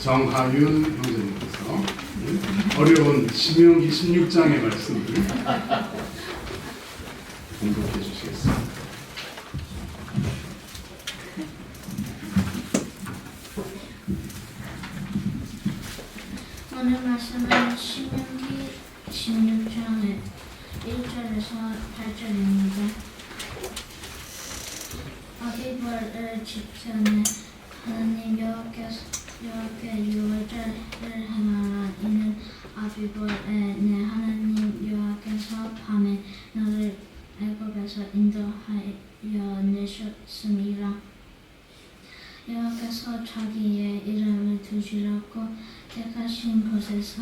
정하윤 형제님께서 어려운 신명기 16장의 말씀을 공독해 주시겠습니다. 오늘 말씀은 신명기 16장의 1절에서 8절입니다. 아비벌을 지켜내 하나님 여호와께 유월절을 행하라. 이는 아비벌에 내 하나님 여호와께서 밤에 너를 애굽에서 인도하여 내셨음이라. 여호와께서 자기의 이름을 두시라고 택하신 곳에서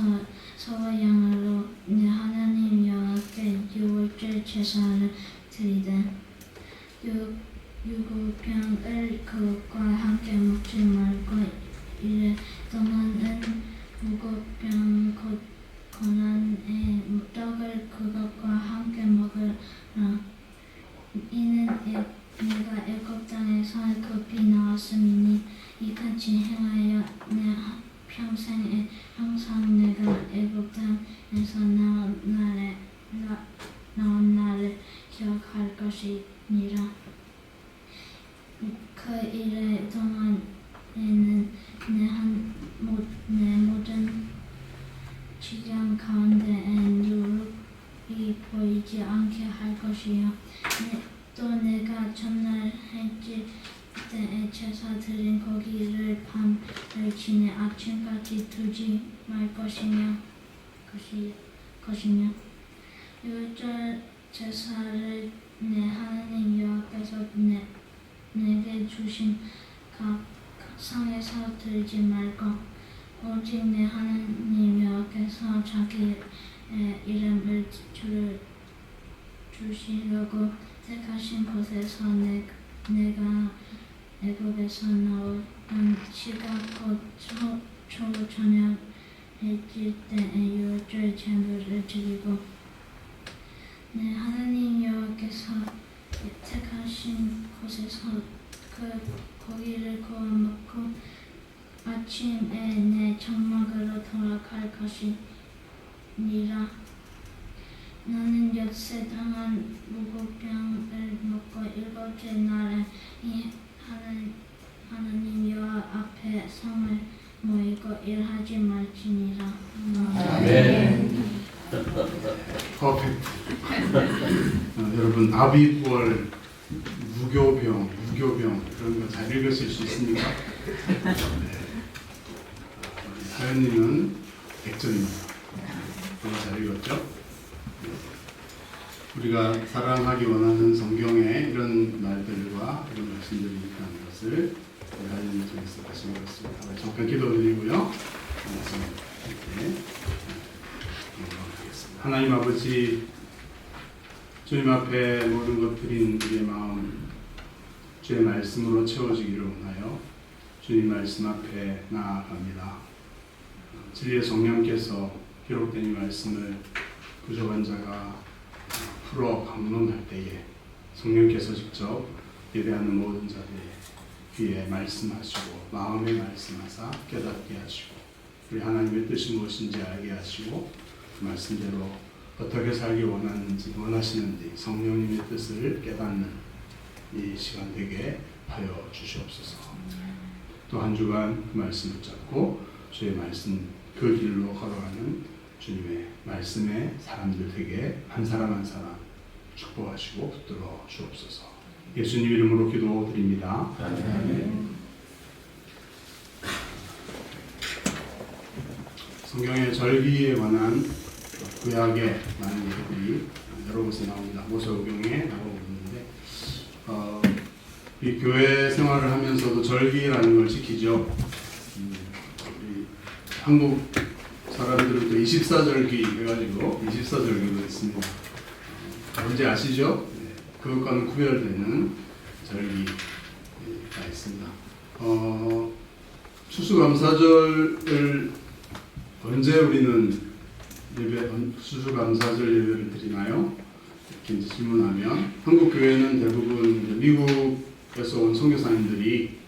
소와 양으로 내 하나님 여호와께 유월절 제사를 드리되 유구병을 그것과 함께 먹지 말고 이래 동안은 무구병 곧 고난의 떡을 그것과 함께 먹으라. 이는 내가 애굽 땅에서 급히 나왔음이니 이같이 행하여 내 평생에 항상 내가 애굽 땅에서 나온 날을 기억할 것이니라. 그 일의 동안에는 내 모든 지경 가운데에 누룩이 보이지 않게 할 것이요 또 내가 전날 해질 때에 제사 드린 고기를 밤을 지내 아침까지 두지 말 것이며 유월절 제사를 내 하나님 여호와께서 내게 주신 각 상에서 드리지 말고 오직 내 하나님 여호와께서 자기의 이름을 주시려고 택하신 곳에서 내가 애굽에서 나온 시각 곧 초저녁 해질 때에 유월절 제물을 드리고 내 하나님 여호와께서 택하신 곳에서 그 고기를 구워 먹고 아침에 내 장막으로 돌아갈 것이니라. 나는 엿새 당한 무구병을 먹고 일곱째 날에 이 하나님 여호와 앞에 성을 모이고 일하지 말지니라. 아멘. 퍼펙트. 여러분 아비벌 무교병 그런 거 잘 읽으실 수 있습니까? 하연님은 100점입니다. 잘 읽었죠? 우리가 사랑하기 원하는 성경에 이런 말들과 이런 말씀들이 있다는 것을 하연님 통해서 다시 읽었습니다. 잠깐 기도드리고요. 이렇게 하나님 아버지, 주님 앞에 모든 것 드린 우리의 마음 주의 말씀으로 채워지기를 원하여 주님 말씀 앞에 나아갑니다. 진리의 성령께서 기록된 이 말씀을 부족한 자가 풀어 강론할 때에 성령께서 직접 예배하는 모든 자들의 귀에 말씀하시고 마음에 말씀하사 깨닫게 하시고 우리 하나님의 뜻이 무엇인지 알게 하시고 그 말씀대로 어떻게 살기 원하시는지 성령님의 뜻을 깨닫는 이 시간 되게 하여 주시옵소서. 또 한 주간 그 말씀 붙잡고 주의 말씀 그 길로 걸어가는 주님의 말씀의 사람들 되게 한 사람 한 사람 축복하시고 붙들어 주옵소서. 예수님 이름으로 기도드립니다. 아멘. 성경의 절기에 관한 구약의 많은 얘기들이 여러 곳에 나옵니다. 모세오경에 나오고 있는데 이 교회 생활을 하면서도 절기라는 걸 지키죠. 우리 한국 사람들은 또 24절기 해가지고 24절기도 있습니다. 뭔지 아시죠? 그것과는 구별되는 절기가 있습니다. 추수감사절을 언제 우리는 추수감사절 예배를 드리나요? 이렇게 질문하면 한국 교회는 대부분 미국에서 온 선교사님들이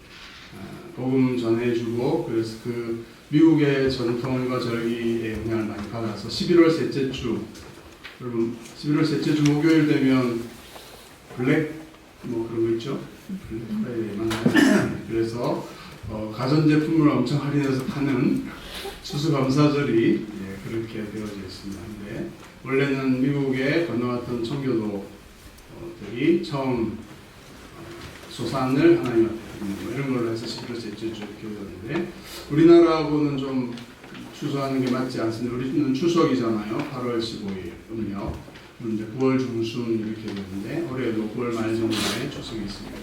복음 전해주고 그래서 그 미국의 전통과 절기의 영향을 많이 받아서 11월 셋째 주 여러분 11월 셋째 주 목요일 되면 블랙 뭐 그런 거 있죠? 블랙 프라이데이 맞나요? 그래서 가전제품을 엄청 할인해서 파는 추수감사절이 그렇게 되어져 있습니다. 근데 원래는 미국에 건너왔던 청교도들이 처음 소산을 하나님 앞에 드리는 거 이런 걸로 해서 11월 셋째 주 이렇게 되었는데 우리나라하고는 좀 추수하는 게 맞지 않습니다. 우리는 추석이잖아요. 8월 15일 음력 이제 9월 중순 이렇게 되는데 올해도 9월 말 정도에 추석이 있습니다.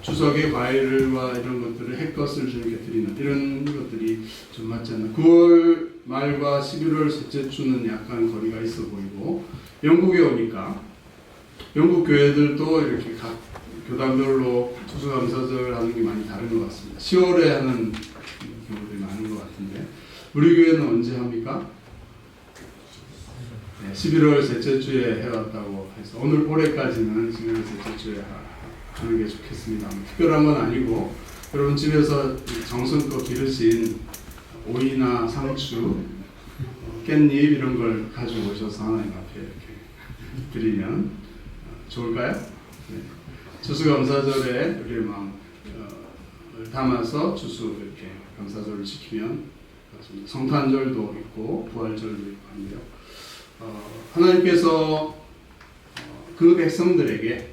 추석에 과일과 이런 것들을 햇것을 주님께 드리는 이런 것들이 좀 맞지 않나. 9월 말과 11월 셋째 주는 약간 거리가 있어 보이고 영국에 오니까 영국 교회들도 이렇게 각 교단별로 추수감사절 하는 게 많이 다른 것 같습니다. 10월에 하는 경우들이 많은 것 같은데 우리 교회는 언제 합니까? 11월 셋째 주에 해왔다고 해서 오늘 올해까지는 11월 셋째 주에 하는 게 좋겠습니다. 특별한 건 아니고 여러분 집에서 정성껏 기르신 오이나 상추, 깻잎 이런 걸 가지고 오셔서 하나님 앞에 이렇게 드리면 좋을까요? 네. 추수감사절에 우리의 마음을 담아서 추수 이렇게 감사절을 지키면 성탄절도 있고 부활절도 있고 한데요. 하나님께서 그 백성들에게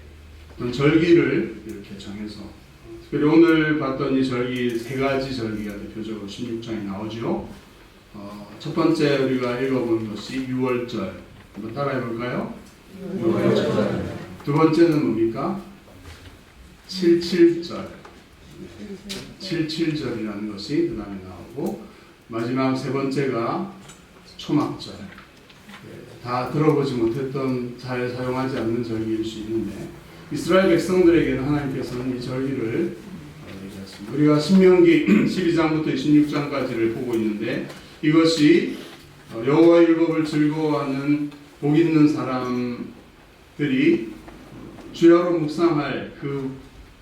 어떤 절기를 이렇게 정해서 특별히 오늘 봤던 이 절기 세 가지 절기가 대표적으로 16장에 나오죠. 첫 번째 우리가 읽어본 것이 6월절 한번 따라해 볼까요? 6월절. 두 번째는 뭡니까? 77절. 77절이라는 것이 그 다음에 나오고 마지막 세 번째가 초막절. 다 들어보지 못했던 잘 사용하지 않는 절기일 수 있는데 이스라엘 백성들에게는 하나님께서는 이 절기를 얘기했습니다. 우리가 신명기 12장부터 26장까지를 보고 있는데 이것이 여호와 율법을 즐거워하는 복 있는 사람들이 주야로 묵상할 그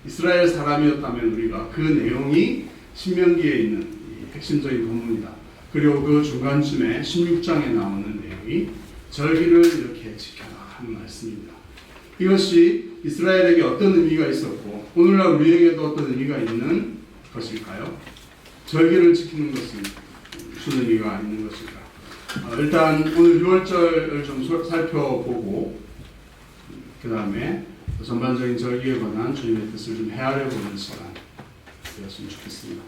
이스라엘 사람이었다면 우리가 그 내용이 신명기에 있는 이 핵심적인 본문이다. 그리고 그 중간쯤에 16장에 나오는 내용이 절기를 이렇게 지켜라 하는 말씀입니다. 이것이 이스라엘에게 어떤 의미가 있었고 오늘날 우리에게도 어떤 의미가 있는 것일까요? 절기를 지키는 것은 무슨 의미가 있는 것일까? 일단 오늘 6월절을 좀 살펴보고 그 다음에 전반적인 절기에 관한 주님의 뜻을 좀 헤아려 보는 시간 되었으면 좋겠습니다.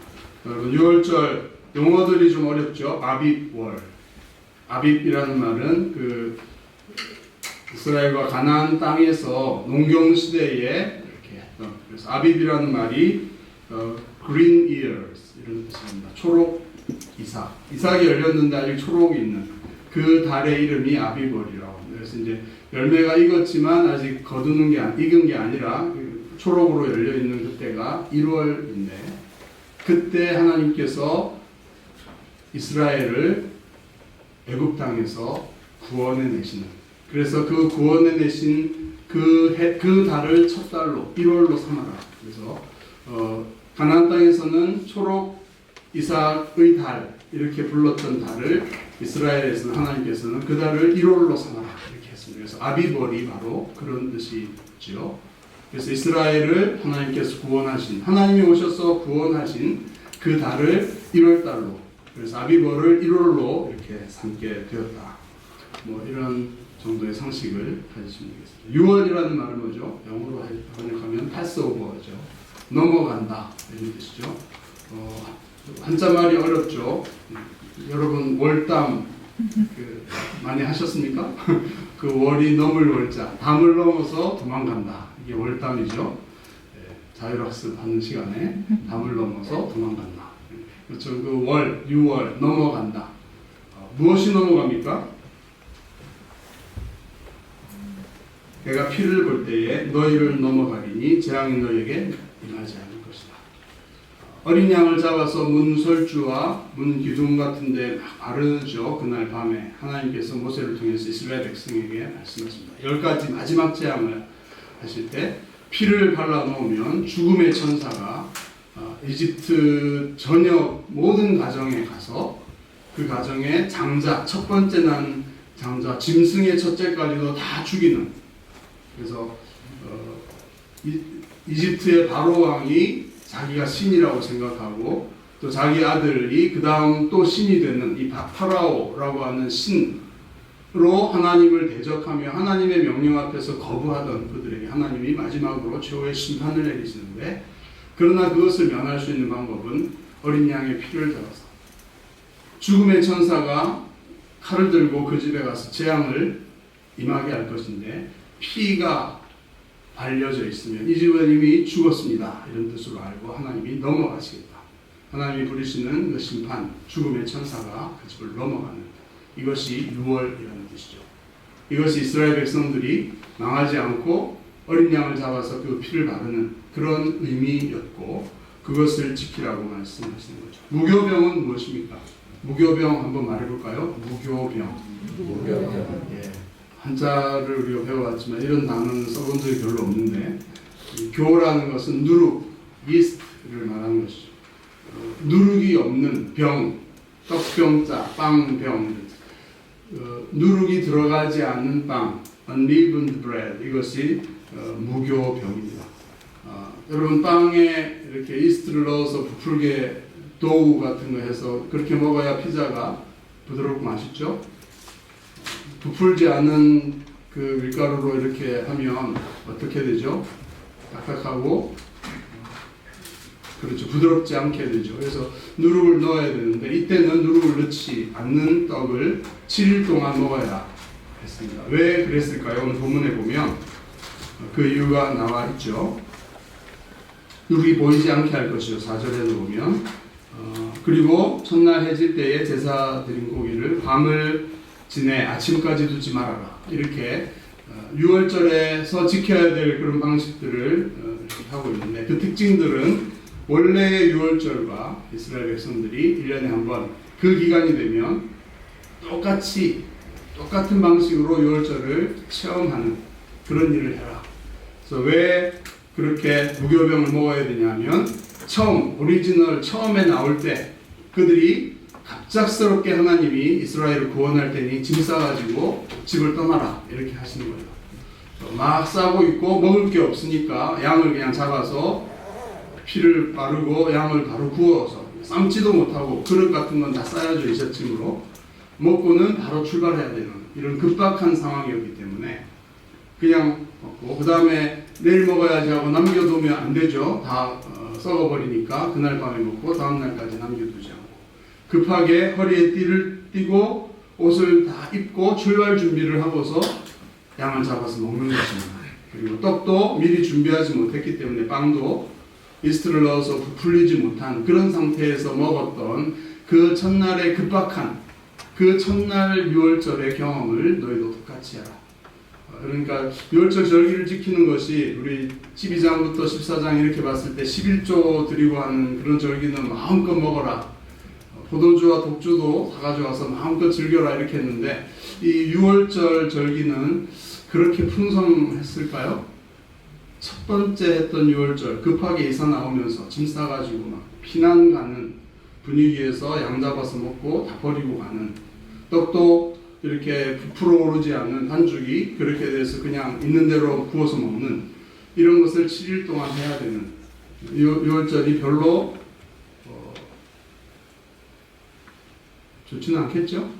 여러분 6월절 용어들이 좀 어렵죠? 아빕월. 아빕이라는 말은 그 이스라엘과 가나안 땅에서 농경 시대에 이렇게 했던 그래서 아빕이라는 말이 green ears 이런 뜻입니다. 초록 이삭. 이삭이 열렸는데 아직 초록이 있는 그 달의 이름이 아비벌이라고. 그래서 이제 열매가 익었지만 아직 거두는 게 익은 게 아니라 초록으로 열려 있는 그때가 1월인데 그때 하나님께서 이스라엘을 애굽 땅에서 구원해 내시는. 그래서 그 구원해 내신 그 달을 첫 달로 1월로 삼아라. 그래서 가나안 땅에서는 초록 이삭의 달 이렇게 불렀던 달을 이스라엘에서는 하나님께서는 그 달을 1월로 삼아라 이렇게 했습니다. 그래서 아비벌이 바로 그런 뜻이죠. 그래서 이스라엘을 하나님께서 구원하신 하나님이 오셔서 구원하신 그 달을 1월 달로 그래서 아비벌을 1월로 이렇게 삼게 되었다. 뭐 이런 정도의 상식을 가지시면 되겠습니다. 6월이라는 말은 뭐죠? 영어로 번역하면 패스오버죠. 넘어간다 이런 뜻이죠. 한자말이 어렵죠. 여러분 월담 많이 하셨습니까? 그 월이 넘을 월자, 담을 넘어서 도망간다. 이게 월담이죠. 자율학습 하는 시간에 담을 넘어서 도망간다. 그렇죠. 그 월, 6월 넘어간다. 무엇이 넘어갑니까? 내가 피를 볼 때에 너희를 넘어가리니 재앙이 너희에게 임하지 않을 것이다. 어린 양을 잡아서 문설주와 문기둥 같은 데 바르죠. 그날 밤에 하나님께서 모세를 통해서 이스라엘 백성에게 말씀하십니다. 10가지 마지막 재앙을 하실 때 피를 발라놓으면 죽음의 천사가 이집트 전역 모든 가정에 가서 그 가정의 장자, 첫 번째 난 장자, 짐승의 첫째까지도 다 죽이는. 그래서 이집트의 바로 왕이 자기가 신이라고 생각하고 또 자기 아들이 그 다음 또 신이 되는 이 파라오라고 하는 신으로 하나님을 대적하며 하나님의 명령 앞에서 거부하던 그들에게 하나님이 마지막으로 최후의 심판을 내리시는데, 그러나 그것을 면할 수 있는 방법은 어린 양의 피를 들어서 죽음의 천사가 칼을 들고 그 집에 가서 재앙을 임하게 할 것인데, 피가 발려져 있으면 이 집은 이미 죽었습니다 이런 뜻으로 알고 하나님이 넘어가시겠다. 하나님이 부리시는 그 심판, 죽음의 천사가 그 집을 넘어가는, 이것이 유월이라는 뜻이죠. 이것이 이스라엘 백성들이 망하지 않고 어린 양을 잡아서 그 피를 바르는 그런 의미였고, 그것을 지키라고 말씀하시는 거죠. 무교병은 무엇입니까? 무교병 한번 말해볼까요? 무교병. 예. 한자를 우리가 배워왔지만 이런 단어는 써본 적이 별로 없는데, 교라는 것은 누룩, 이스트를 말하는 것이죠. 누룩이 없는 병, 떡병자, 빵병, 누룩이 들어가지 않는 빵, unleavened bread, 이것이 무교병입니다. 여러분, 빵에 이렇게 이스트를 넣어서 부풀게 도우 같은 거 해서 그렇게 먹어야 피자가 부드럽고 맛있죠? 부풀지 않은 그 밀가루로 이렇게 하면 어떻게 되죠? 딱딱하고, 그렇죠, 부드럽지 않게 되죠. 그래서 누룩을 넣어야 되는데, 이때는 누룩을 넣지 않는 떡을 7일 동안 먹어야 했습니다. 왜 그랬을까요? 오늘 본문에 보면 그 이유가 나와 있죠. 누룩이 보이지 않게 할 것이요, 4절에도 보면. 그리고 첫날 해질 때에 제사 드린 고기를 밤을 지내 아침까지 두지 말아라. 이렇게 6월절에서 지켜야 될 그런 방식들을 이렇게 하고 있는데, 그 특징들은 원래의 6월절과 이스라엘 백성들이 1년에 한 번 그 기간이 되면 똑같은 방식으로 6월절을 체험하는 그런 일을 해라. 그래서 왜 그렇게 무교병을 먹어야 되냐면, 오리지널 처음에 나올 때 그들이 갑작스럽게 하나님이 이스라엘을 구원할 테니 짐 싸가지고 집을 떠나라 이렇게 하시는 거예요. 막 싸고 있고 먹을 게 없으니까 양을 그냥 잡아서 피를 바르고 양을 바로 구워서 삶지도 못하고 그릇 같은 건 다 쌓여져 있었으므로 먹고는 바로 출발해야 되는 이런 급박한 상황이었기 때문에 그냥 먹고, 그 다음에 내일 먹어야지 하고 남겨두면 안 되죠. 다 썩어버리니까 그날 밤에 먹고 다음날까지 남겨두지 않고 급하게 허리에 띠를 띠고 옷을 다 입고 출발 준비를 하고서 양을 잡아서 먹는 것입니다. 그리고 떡도 미리 준비하지 못했기 때문에 빵도 이스트를 넣어서 부풀리지 못한 그런 상태에서 먹었던 그 첫날의 급박한 그 첫날 6월절의 경험을 너희도 똑같이 해라. 그러니까 6월절 절기를 지키는 것이 우리 12장부터 14장 이렇게 봤을 때 11조 드리고 하는 그런 절기는 마음껏 먹어라. 포도주와 독주도 다 가져와서 마음껏 즐겨라 이렇게 했는데, 이 6월절 절기는 그렇게 풍성했을까요? 첫 번째 했던 6월절 급하게 이사 나오면서 짐 싸가지고 막 피난 가는 분위기에서 양 잡아서 먹고 다 버리고 가는, 떡도 이렇게 부풀어 오르지 않는 반죽이 그렇게 돼서 그냥 있는 대로 구워서 먹는 이런 것을 7일 동안 해야 되는 6월절이 별로 좋지는 않겠죠?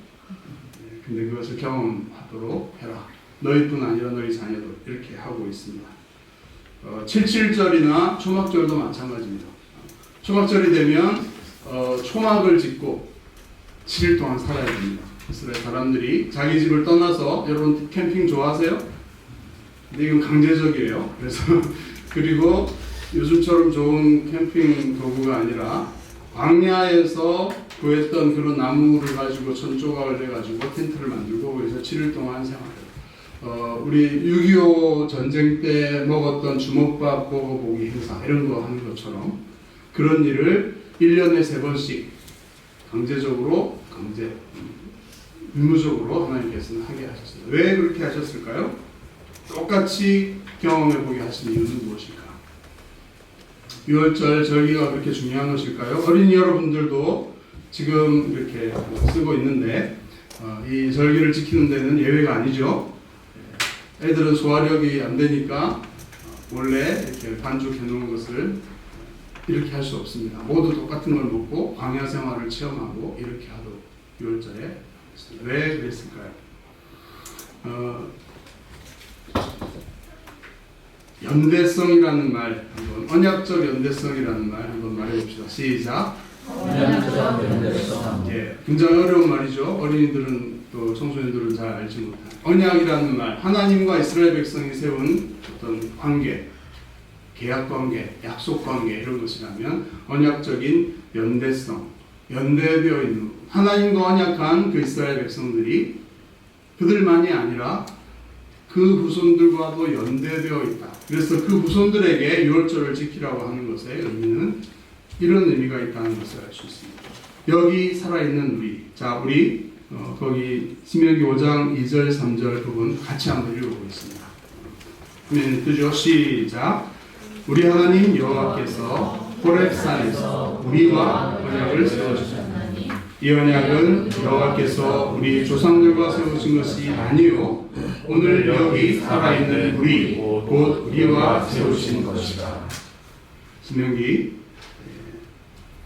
근데 그것을 경험하도록 해라. 너희뿐 아니라 너희 자녀도 이렇게 하고 있습니다. 77절이나 초막절도 마찬가지입니다. 초막절이 되면 초막을 짓고 7일 동안 살아야 됩니다. 이스라엘 사람들이 자기 집을 떠나서, 여러분 캠핑 좋아하세요? 근데 이건 강제적이에요. 그래서 그리고 요즘처럼 좋은 캠핑 도구가 아니라 광야에서 구했던 그런 나무를 가지고 천조각을 해가지고 텐트를 만들고 거기서 7일 동안 생활해요. 우리 6.25 전쟁 때 먹었던 주먹밥 먹어보기 행사 이런 거 하는 것처럼 그런 일을 1년에 3번씩 강제적으로 의무적으로 하나님께서는 하게 하셨습니다. 왜 그렇게 하셨을까요? 똑같이 경험해보게 하신 이유는 무엇일까? 6월절 절기가 그렇게 중요한 것일까요? 어린이 여러분들도 지금 이렇게 쓰고 있는데 이 절기를 지키는 데는 예외가 아니죠. 애들은 소화력이 안 되니까 원래 이렇게 반죽해 놓은 것을 이렇게 할 수 없습니다. 모두 똑같은 걸 먹고 광야 생활을 체험하고 이렇게 하도록 6월절에 왜 그랬을까요? 연대성이라는 말 한번, 언약적 연대성이라는 말 한번 말해봅시다. 시작. 언약적 연대성. 예, 굉장히 어려운 말이죠. 어린이들은 또 청소년들은 잘 알지 못한 언약이라는 말, 하나님과 이스라엘 백성이 세운 어떤 관계, 계약 관계, 약속 관계 이런 것이라면 언약적인 연대성, 연대되어 있는 하나님과 언약한 그 이스라엘 백성들이 그들만이 아니라 그 후손들과도 연대되어 있다. 그래서 그 후손들에게 6월절을 지키라고 하는 것의 의미는 이런 의미가 있다는 것을 알 수 있습니다. 여기 살아있는 우리, 자 우리 거기 신명기 5장 2절 3절 부분 같이 한번 읽어보겠습니다. 그러면 뜨죠. 시작. 우리 하나님 여호와께서 호렙산에서 우리와 언약을 세워주셨나니 이 언약은 여호와께서 우리 조상들과 세우신 것이 아니요 오늘 여기 살아있는 우리 곧 우리와 세우신 것이다. 신명기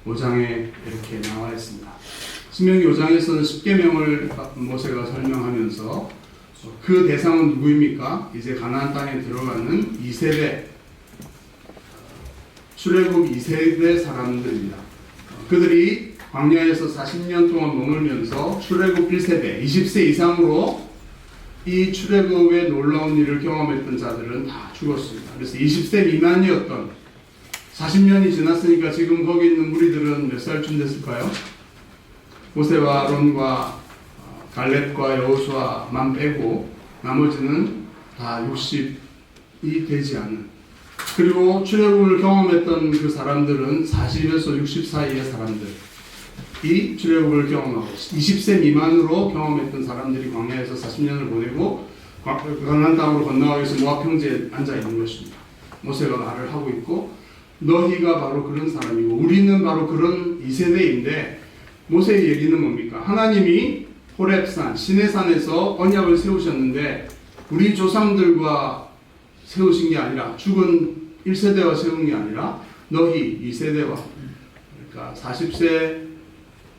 5장에 이렇게 나와 있습니다. 신명기 5장에서는 10계명을 모세가 설명하면서 그 대상은 누구입니까? 이제 가나안 땅에 들어가는 2세대 출애굽 2세대 사람들입니다. 그들이 광야에서 40년 동안 머물면서 출애굽 1세대 20세 이상으로 이 출애굽의 놀라운 일을 경험했던 자들은 다 죽었습니다. 그래서 20세 미만이었던 40년이 지났으니까 지금 거기 있는 무리들은 몇 살쯤 됐을까요? 모세와 아론과 갈렙과 여호수아만 빼고 나머지는 다 60이 되지 않는, 그리고 출애굽을 경험했던 그 사람들은 40에서 60 사이의 사람들이 출애굽을 경험하고 20세 미만으로 경험했던 사람들이 광야에서 40년을 보내고 가나안 땅으로 건너가기 위해서 모압 평지에 앉아 있는 것입니다. 모세가 말을 하고 있고 너희가 바로 그런 사람이고 우리는 바로 그런 2세대인데 모세의 얘기는 뭡니까? 하나님이 호렙산 시내산에서 언약을 세우셨는데 우리 조상들과 세우신 게 아니라 죽은 1세대와 세운 게 아니라 너희 2세대와, 그러니까 40세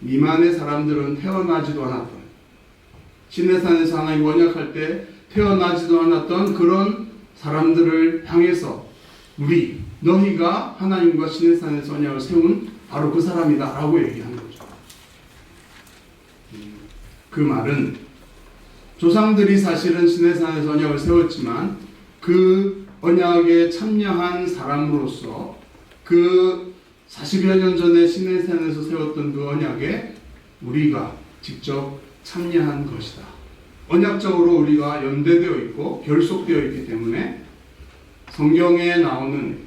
미만의 사람들은 태어나지도 않았던, 시내산에서 하나님 언약할 때 태어나지도 않았던 그런 사람들을 향해서 우리 너희가 하나님과 시내산에서 언약을 세운 바로 그 사람이다 라고 얘기하는 거죠. 그 말은 조상들이 사실은 시내산에서 언약을 세웠지만 그 언약에 참여한 사람으로서 그 40여 년 전에 시내산에서 세웠던 그 언약에 우리가 직접 참여한 것이다. 언약적으로 우리가 연대되어 있고 결속되어 있기 때문에 성경에 나오는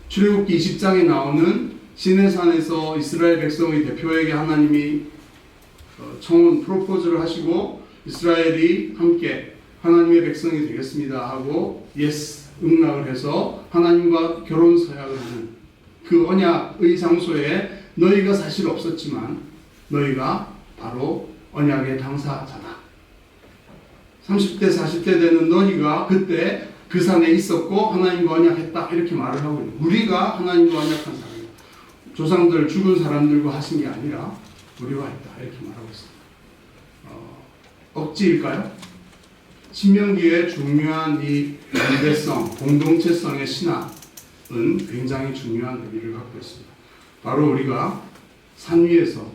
출애굽기 20장에 나오는 시내산에서 이스라엘 백성의 대표에게 하나님이 청혼 프로포즈를 하시고 이스라엘이 함께 하나님의 백성이 되겠습니다 하고 예스 응낙을 해서 하나님과 결혼 서약을 하는 그 언약의 장소에 너희가 사실 없었지만 너희가 바로 언약의 당사자다. 30대 40대 되는 너희가 그때 그 산에 있었고 하나님과 언약했다 이렇게 말을 하고 있는, 우리가 하나님과 언약한 사람이다. 조상들 죽은 사람들과 하신 게 아니라 우리와 했다 이렇게 말하고 있습니다. 억지일까요? 신명기의 중요한 이 연대성, 공동체성의 신학은 굉장히 중요한 의미를 갖고 있습니다. 바로 우리가 산 위에서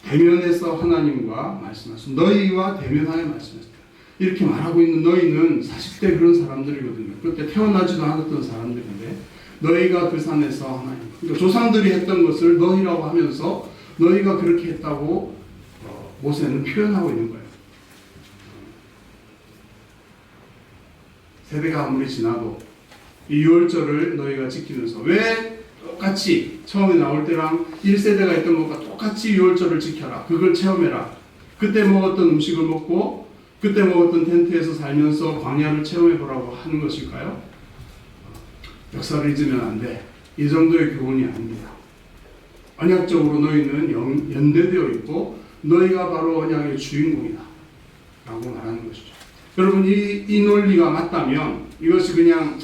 대면해서 하나님과 말씀하셨습니다. 너희와 대면하여 말씀하셨다. 이렇게 말하고 있는 너희는 40대 그런 사람들이거든요. 그때 태어나지도 않았던 사람들인데 너희가 그 산에서 하나님, 그러니까 조상들이 했던 것을 너희라고 하면서 너희가 그렇게 했다고 모세는 표현하고 있는 거예요. 세대가 아무리 지나도 이 6월절을 너희가 지키면서 왜 똑같이 처음에 나올 때랑 1세대가 했던 것과 똑같이 6월절을 지켜라. 그걸 체험해라. 그때 먹었던 음식을 먹고 그때 먹었던 텐트에서 살면서 광야를 체험해보라고 하는 것일까요? 역사를 잊으면 안 돼. 이 정도의 교훈이 아닙니다. 언약적으로 너희는 연대되어 있고 너희가 바로 언약의 주인공이다 라고 말하는 것이죠. 여러분, 이 논리가 맞다면 이것이 그냥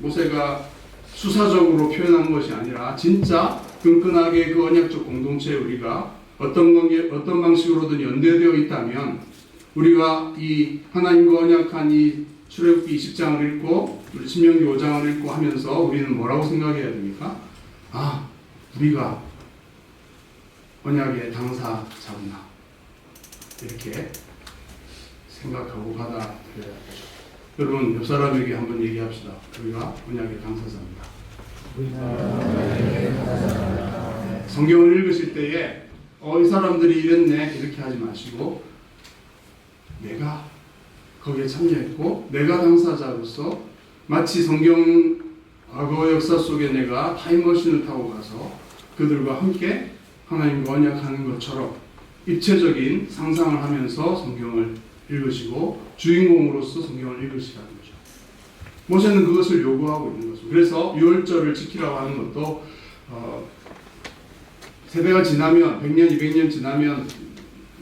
모세가 수사적으로 표현한 것이 아니라 진짜 끈끈하게 그 언약적 공동체에 우리가 어떤 방식으로든 연대되어 있다면 우리가 이 하나님과 언약한 이 출애굽기 20장을 읽고 우리 신명기 5장을 읽고 하면서 우리는 뭐라고 생각해야 됩니까? 아, 우리가 언약의 당사자구나 이렇게 생각하고 받아들여야 되죠. 여러분, 옆 사람에게 한번 얘기합시다. 우리가 언약의 당사자입니다. 성경을 읽으실 때에 이 사람들이 이랬네 이렇게 하지 마시고 내가 거기에 참여했고 내가 당사자로서 마치 성경 과거 역사 속에 내가 타임머신을 타고 가서 그들과 함께 하나님과 언약하는 것처럼 입체적인 상상을 하면서 성경을 읽으시고 주인공으로서 성경을 읽으시라는 거죠. 모세는 그것을 요구하고 있는 거죠. 그래서 유월절을 지키라고 하는 것도 세대가 지나면 100년, 200년 지나면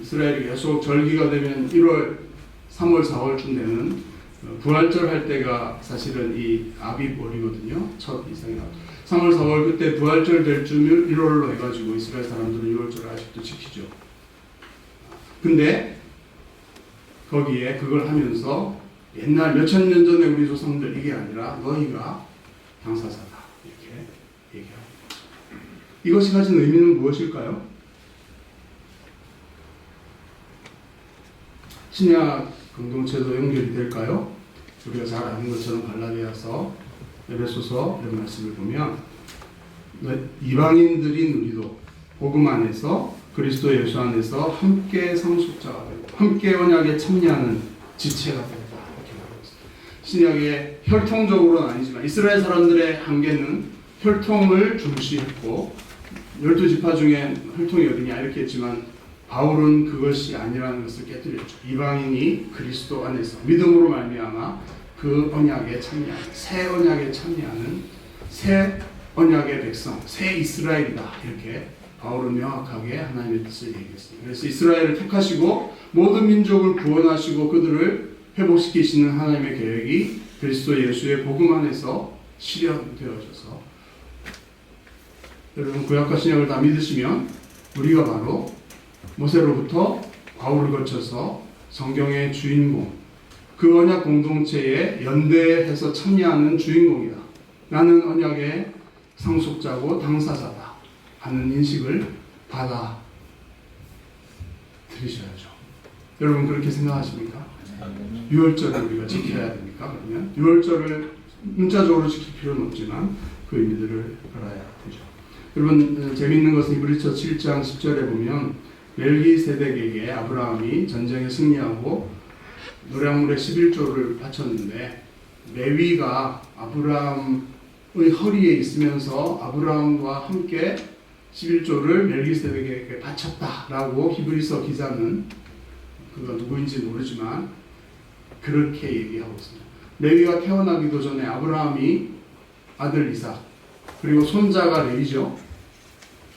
이스라엘이 계속 절기가 되면 1월, 3월, 4월쯤 되는 부활절 할 때가 사실은 이 아비월이거든요. 첫 이상이라 3월, 4월 그때 부활절 될 쯤을 1월로 해가지고 이스라엘 사람들은 6월절을 아직도 지키죠. 근데 거기에 그걸 하면서 옛날 몇천 년 전에 우리 조상들 이게 아니라 너희가 당사자다 이렇게 얘기하고 이것이 가진 의미는 무엇일까요? 신약 공동체도 연결이 될까요? 우리가 잘 아는 것처럼 갈라디아서, 에베소서 이런 말씀을 보면 이방인들인 우리도 복음 안에서 그리스도 예수 안에서 함께 상속자가 되고 함께 언약에 참여하는 지체가 된다 이렇게 말하고 있습니다. 신약의 혈통적으로는 아니지만 이스라엘 사람들의 한계는 혈통을 중시했고 12지파 중에 혈통이 어디냐 이렇게 했지만 바울은 그것이 아니라는 것을 깨뜨렸죠. 이방인이 그리스도 안에서 믿음으로 말미암아 그 언약에 참여하는 새 언약에 참여하는 새 언약의 백성, 새 이스라엘이다 이렇게 바울은 명확하게 하나님의 뜻을 얘기했습니다. 그래서 이스라엘을 택하시고 모든 민족을 구원하시고 그들을 회복시키시는 하나님의 계획이 그리스도 예수의 복음 안에서 실현되어져서 여러분 구약과 신약을 다 믿으시면 우리가 바로 모세로부터 바울을 거쳐서 성경의 주인공, 그 언약 공동체에 연대해서 참여하는 주인공이다. 나는 언약의 상속자고 당사자다 하는 인식을 받아들이셔야죠. 여러분 그렇게 생각하십니까? 6월절을 우리가 지켜야 됩니까? 그러면 6월절을 문자적으로 지킬 필요는 없지만 그 의미들을 알아야 되죠. 여러분 재미있는 것은 이브리서 7장 10절에 보면 멜기세덱에게 아브라함이 전쟁에 승리하고 노량물의 11조를 바쳤는데 레위가 아브라함의 허리에 있으면서 아브라함과 함께 11조를 멜기세덱에게 바쳤다라고 히브리서 기자는 그가 누구인지 모르지만 그렇게 얘기하고 있습니다. 레위가 태어나기도 전에 아브라함이 아들 이삭 그리고 손자가 레위죠.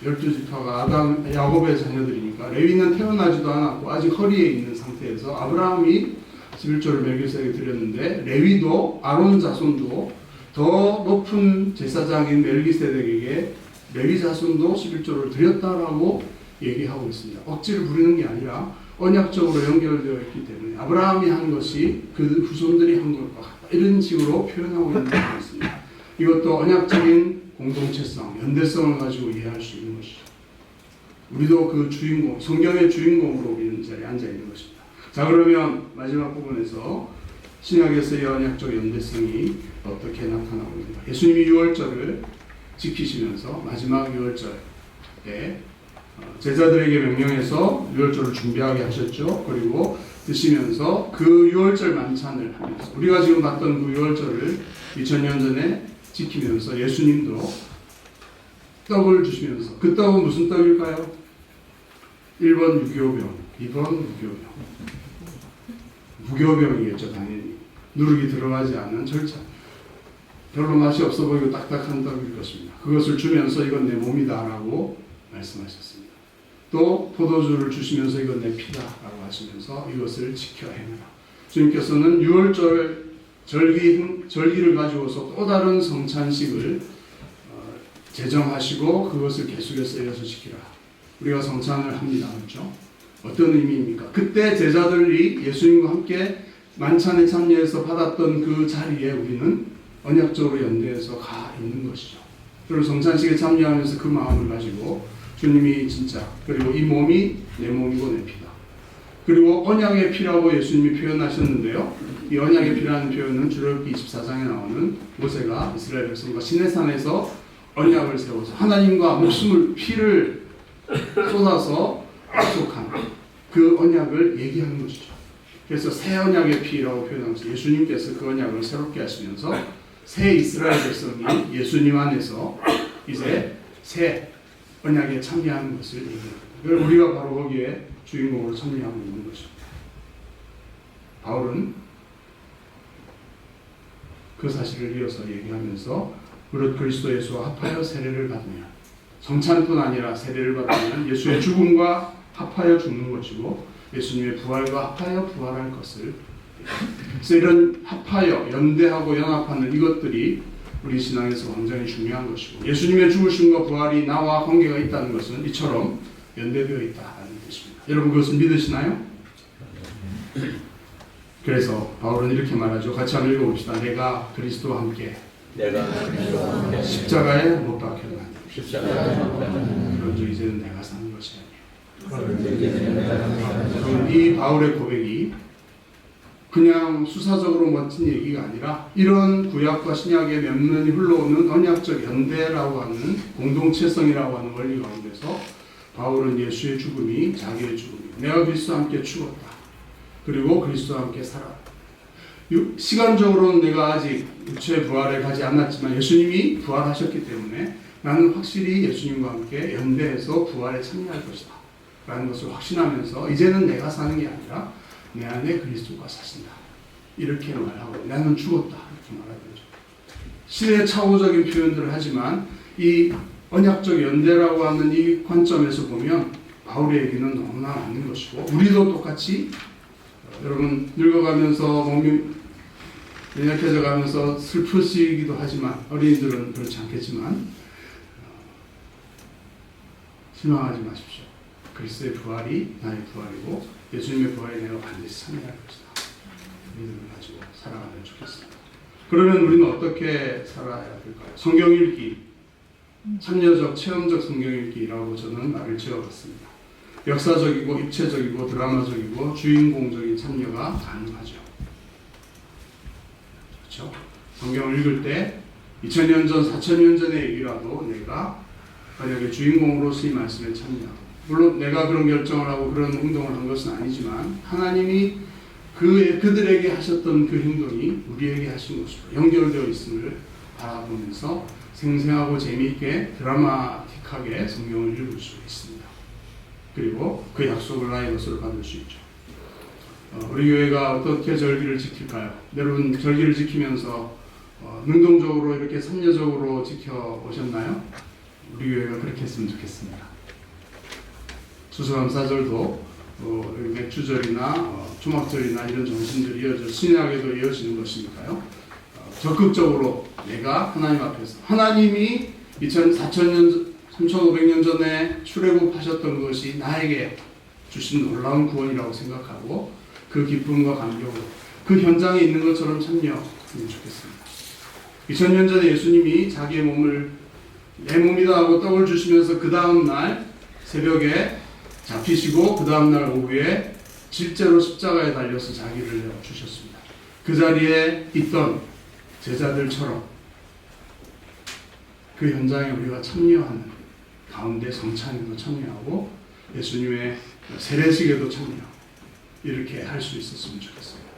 12지파가 야곱의 자녀들이니까 레위는 태어나지도 않았고 아직 허리에 있는 상태에서 아브라함이 11조를 멜기세덱에게 드렸는데 레위도 아론 자손도 더 높은 제사장인 멜기세덱에게 레위 자손도 11조를 드렸다라고 얘기하고 있습니다. 억지를 부리는 게 아니라 언약적으로 연결되어 있기 때문에 아브라함이 한 것이 그 후손들이 한 것과 같다. 이런 식으로 표현하고 있는 것이 있습니다. 이것도 언약적인 공동체성, 연대성을 가지고 이해할 수 있는 것이죠. 우리도 그 주인공, 성경의 주인공으로 우리는 이 자리에 앉아 있는 것입니다. 자 그러면 마지막 부분에서 신약에서의 언약적 연대성이 어떻게 나타나고 있는가. 예수님이 6월절을 지키시면서 마지막 6월절에 제자들에게 명령해서 6월절을 준비하게 하셨죠. 그리고 드시면서 그 6월절 만찬을 하면서 우리가 지금 봤던 그 6월절을 2000년 전에 지키면서 예수님도 떡을 주시면서 그 떡은 무슨 떡일까요? 1번 유교병, 2번 무교병. 무교병이겠죠 당연히. 누룩이 들어가지 않은 절차. 별로 맛이 없어 보이고 딱딱한 떡일 것입니다. 그것을 주면서 이건 내 몸이다라고 말씀하셨습니다. 또 포도주를 주시면서 이건 내 피다라고 하시면서 이것을 지켜 행하라. 주님께서는 유월절 절기를 가지고서 또 다른 성찬식을 제정하시고 그것을 계속해서 이어서 지키라. 우리가 성찬을 합니다. 그렇죠? 어떤 의미입니까? 그때 제자들이 예수님과 함께 만찬에 참여해서 받았던 그 자리에 우리는 언약적으로 연대해서 가 있는 것이죠. 그리고 성찬식에 참여하면서 그 마음을 가지고 주님이 진짜, 그리고 이 몸이 내 몸이고 내 피다. 그리고 언약의 피라고 예수님이 표현하셨는데요. 이 언약의 피라는 표현은 출애굽기 24장에 나오는 모세가 이스라엘 백성과 시내산에서 언약을 세워서 하나님과 목숨을 피를 쏟아서 약속한 그 언약을 얘기하는 것이죠. 그래서 새 언약의 피라고 표현하면서 예수님께서 그 언약을 새롭게 하시면서 새 이스라엘 백성이 예수님 안에서 이제 새 언약에 참여하는 것을 얘기합니다. 우리가 바로 거기에 주인공으로 참여하고 있는 것입니다. 바울은 그 사실을 이어서 얘기하면서 무릇 그리스도 예수와 합하여 세례를 받으면, 성찬뿐 아니라 세례를 받으면 예수의 죽음과 합하여 죽는 것이고 예수님의 부활과 합하여 부활할 것을. 그래서 이런 합하여 연대하고 연합하는 이것들이 우리 신앙에서 굉장히 중요한 것이고, 예수님의 죽으심과 부활이 나와 관계가 있다는 것은 이처럼 연대되어 있다는 뜻입니다. 여러분 그것을 믿으시나요? 그래서 바울은 이렇게 말하죠. 같이 한번 읽어봅시다. 내가 그리스도와 함께 십자가에 못 박혔나니. 그런즉 이제는 내가 사는 것이 아니에요. 이 바울의 고백이 그냥 수사적으로 멋진 얘기가 아니라 이런 구약과 신약의 면면이 흘러오는 언약적 연대라고 하는 공동체성이라고 하는 원리 가운데서 바울은 예수의 죽음이 자기의 죽음이, 내가 그리스도와 함께 죽었다. 그리고 그리스도와 함께 살았다. 시간적으로는 내가 아직 육체의 부활에 가지 않았지만 예수님이 부활하셨기 때문에 나는 확실히 예수님과 함께 연대해서 부활에 참여할 것이다 라는 것을 확신하면서 이제는 내가 사는 게 아니라 내 안에 그리스도가 사신다. 이렇게 말하고 나는 죽었다. 이렇게 말하는 거죠. 시대착오적인 표현들을 하지만 이 언약적 연대라고 하는 이 관점에서 보면 바울의 얘기는 너무나 맞는 것이고, 우리도 똑같이 여러분 늙어가면서 몸이 연약해져 가면서 슬프시기도 하지만, 어린이들은 그렇지 않겠지만 실망하지 마십시오. 그리스도의 부활이 나의 부활이고 예수님의 부활에 내가 반드시 참여할 것이다. 믿음을 가지고 살아가면 좋겠습니다. 그러면 우리는 어떻게 살아야 될까요? 성경 읽기, 참여적, 체험적 성경 읽기라고 저는 말을 지어봤습니다. 역사적이고 입체적이고 드라마적이고 주인공적인 참여가 가능하죠. 그렇죠? 성경을 읽을 때 2000년 전, 4000년 전의 얘기라도 내가 만약에 주인공으로서 이 말씀에 참여하고, 물론 내가 그런 결정을 하고 그런 행동을 한 것은 아니지만 하나님이 그들에게 하셨던 그 행동이 우리에게 하신 것으로 연결되어 있음을 바라보면서 생생하고 재미있게 드라마틱하게 성경을 읽을 수 있습니다. 그리고 그 약속을 나의 것으로 받을 수 있죠. 우리 교회가 어떻게 절기를 지킬까요? 여러분 절기를 지키면서 능동적으로 이렇게 선녀적으로 지켜오셨나요? 우리 교회가 그렇게 했으면 좋겠습니다. 추수감사절도 맥주절이나 초막절이나 이런 정신들이 이어져 신약에도 이어지는 것이니까요. 적극적으로 내가 하나님 앞에서, 하나님이 4,000년, 3,500년 전에 출애굽하셨던 것이 나에게 주신 놀라운 구원이라고 생각하고 그 기쁨과 감격으로 그 현장에 있는 것처럼 참여하면 좋겠습니다. 2000년 전에 예수님이 자기의 몸을 내 몸이다 하고 떡을 주시면서 그 다음 날 새벽에 잡히시고 그 다음 날 오후에 실제로 십자가에 달려서 자기를 주셨습니다. 그 자리에 있던 제자들처럼 그 현장에 우리가 참여하는 가운데 성찬에도 참여하고 예수님의 세례식에도 참여하고 이렇게 할 수 있었으면 좋겠습니다.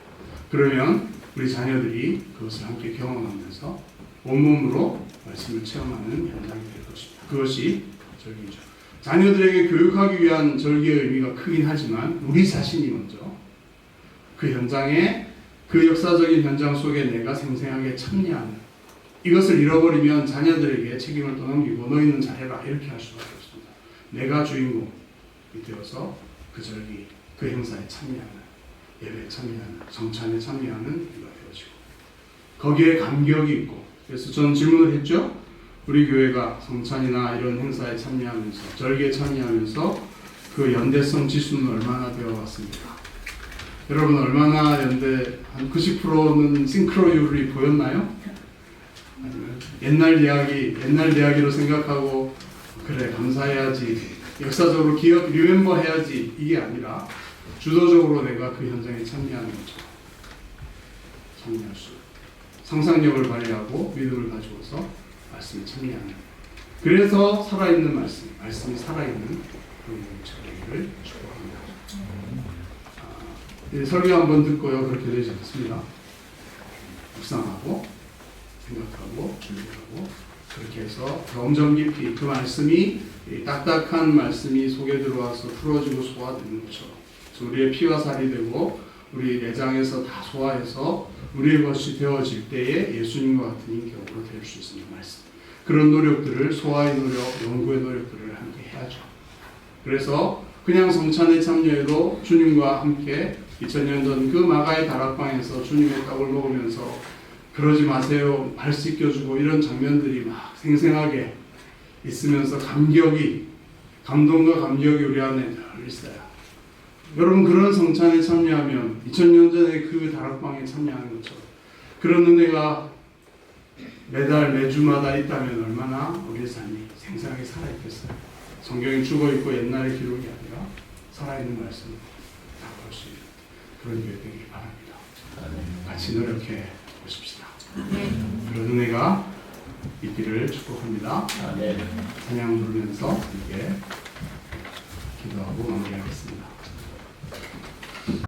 그러면 우리 자녀들이 그것을 함께 경험하면서 온몸으로 말씀을 체험하는 현장이 될 것입니다. 그것이 절기죠. 자녀들에게 교육하기 위한 절기의 의미가 크긴 하지만 우리 자신이 먼저 그 현장에, 그 역사적인 현장 속에 내가 생생하게 참여하는 이것을 잃어버리면 자녀들에게 책임을 떠넘기고 너희는 잘해라 이렇게 할 수밖에 없습니다. 내가 주인공이 되어서 그 절기, 그 행사에 참여하는, 예배에 참여하는, 성찬에 참여하는 이가 되어지고 거기에 감격이 있고, 그래서 저는 질문을 했죠. 우리 교회가 성찬이나 이런 행사에 참여하면서, 절기에 참여하면서 그 연대성 지수는 얼마나 되어왔습니까? 여러분 얼마나 연대, 한 90%는 싱크로율이 보였나요? 아니면 옛날 이야기로 생각하고 그래 감사해야지, 역사적으로 리멤버 해야지, 이게 아니라 주도적으로 내가 그 현장에 참여하는 거죠. 참여할 수, 상상력을 발휘하고 믿음을 가지고서 말씀에 참여하는. 그래서 살아있는 말씀이 살아있는 그런 절기를 축복합니다. 설교 한번 듣고요, 그렇게 되지 않습니다. 묵상하고 생각하고 준비하고 그렇게 해서 점점 깊이 그 말씀이, 딱딱한 말씀이 속에 들어와서 풀어지고 소화되는 것처럼 우리의 피와 살이 되고 우리 내장에서 다 소화해서 우리의 것이 되어질 때에 예수님과 같은 인격으로 될 수 있는 말씀, 그런 노력들을, 소화의 노력, 연구의 노력들을 함께 해야죠. 그래서 그냥 성찬에 참여해도 주님과 함께 2000년 전 그 마가의 다락방에서 주님의 떡을 먹으면서 그러지 마세요, 발 씻겨주고 이런 장면들이 막 생생하게 있으면서 감동과 감격이 우리 안에 늘 있어요. 여러분 그런 성찬에 참여하면 2000년 전에 그 다락방에 참여하는 것처럼 그런 은혜가 매주마다 있다면 얼마나 우리의 삶이 생생하게 살아있겠어요. 성경이 죽어있고 옛날의 기록이 아니라 살아있는 말씀을 다 볼 수 있는 그런 교회 되길 바랍니다. 같이 노력해 보십시다. 그런 은혜가 있기를 축복합니다. 찬양 부르면서 함께 기도하고 마무리하겠습니다.